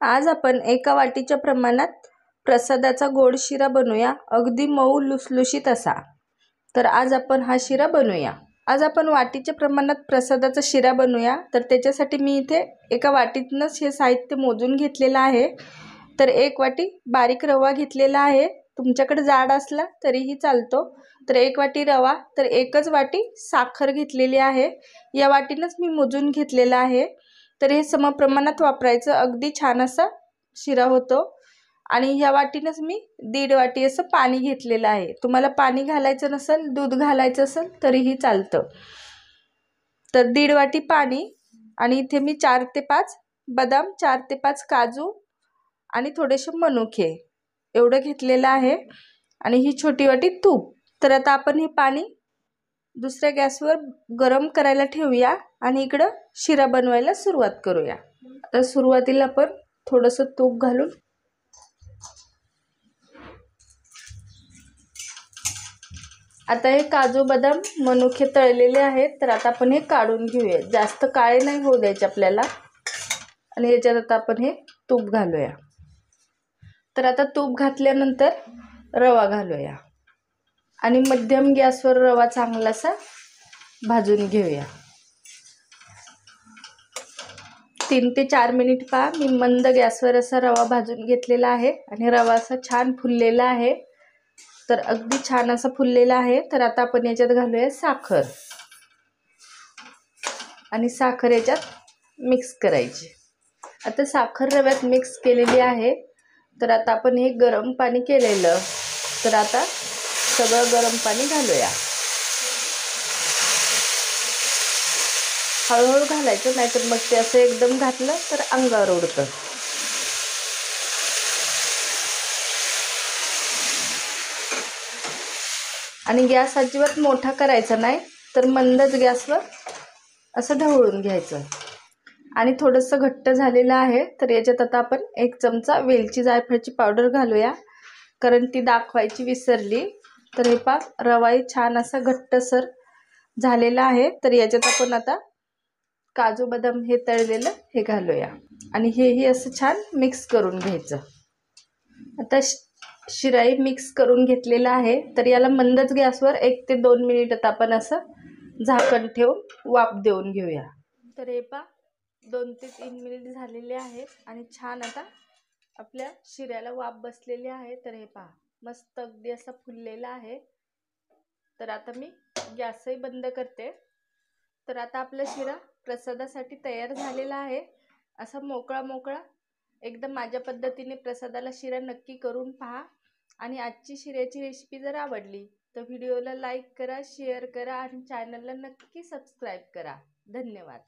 आज आपण एका वाटीच्या प्रमाणात प्रसादाचा गोड शिरा बनवूया, अगदी मऊ लुसलुशीत असा। तर आज आपण हा शिरा बनवूया। आज आपण वाटीच्या प्रमाणात प्रसादाचा शिरा बनवूया। तर त्याच्यासाठी मी इथे एका वाटीतनंच हे साहित्य मोजून घेतलेलं आहे। तर एक वाटी बारीक रवा घेतलेला आहे, तुमच्याकडे जाड असला तरीही चालतो। तर एक वाटी रवा, तर एकच वाटी साखर घेतलेली आहे। या वाटीनंच मी मोजून घेतलेला आहे। तर हे समप्रमाणात वापरायचं, अगदी छान असा शिरा होतो। आणि ह्या वाटीनंच मी 1.5 वाटी असं पाणी घेतलेलं आहे। तुम्हाला पाणी घालायचं नसेल, दूध घालायचं असेल तरीही चालतं। तर 1.5 वाटी पाणी, आणि इथे मी 4 ते 5 बदाम, 4 ते 5 काजू आणि थोडेसे मनुके एवढं घेतलेलं आहे। आणि ही छोटी वाटी तूप। तर आता आपण हे पाणी दुसऱ्या गॅसवर गरम करायला ठेवूया आणि इकडं शिरा बनवायला सुरुवात करूया। आता सुरुवातीला आपण थोडंसं तूप घालून आता हे काजू बदाम मनुके तळलेले आहेत। तर आता आपण हे काढून घेऊया, जास्त काळे नाही होऊ द्यायचे आपल्याला। आणि याच्यात आता आपण हे तूप घालूया। तर आता तूप घातल्यानंतर रवा घालूया आणि मध्यम गॅसवर रवा चांगलासा भाजून घेऊया। 3 ते 4 मिनिट पहा, मी मंद गॅसवर असा रवा भाजून घेतलेला आहे आणि रवा असा छान फुललेला आहे। तर अगदी छान असा फुललेला आहे। तर आता आपण याच्यात घालूया साखर आणि साखर याच्यात मिक्स करायची। आता साखर रव्यात मिक्स केलेली आहे। तर आता आपण हे गरम पाणी केलेलं, तर आता सगळं गरम पाणी घालूया। हळूहळू घालायचं, नाहीतर मग ते असं एकदम घातलं तर अंगावर उडतं। आणि गॅस अजिबात मोठा करायचा नाही, तर मंदच गॅसवर असं ढवळून घ्यायचं। आणि थोडंसं घट्ट झालेलं आहे। तर याच्यात आता आपण 1 चमचा वेलची जायफळची पावडर घालूया, कारण ती दाखवायची विसरली। तर हे पहा, रवाही छान असा घट्टसर झालेला आहे। तर याच्यात आपण आता काजू बदाम हे तळलेलं हे घालूया आणि हेही असं छान मिक्स करून घ्यायचं। आता शिराही मिक्स करून घेतलेला आहे। तर याला मंदच गॅसवर 1 ते 2 मिनिट आपण असं झाकण ठेवून वाफ देऊन घेऊया। तर हे पहा, 2 ते 3 मिनिट झालेले आहेत आणि छान आता आपल्या शिऱ्याला वाफ बसलेली आहे। तर हे पहा, मस्त अगदी असा फुललेला आहे। तर आता मी गॅसही बंद करते। तर आता आपला शिरा प्रसादासाठी तयार झालेला आहे। असा मोकळा मोकळा एकदम माझ्या पद्धतीने प्रसादाला शिरा नक्की करून पहा। आणि आजची शिऱ्याची रेसिपी जर आवडली तर व्हिडिओला लाईक करा, शेअर करा आणि चॅनलला नक्की सबस्क्राईब करा। धन्यवाद।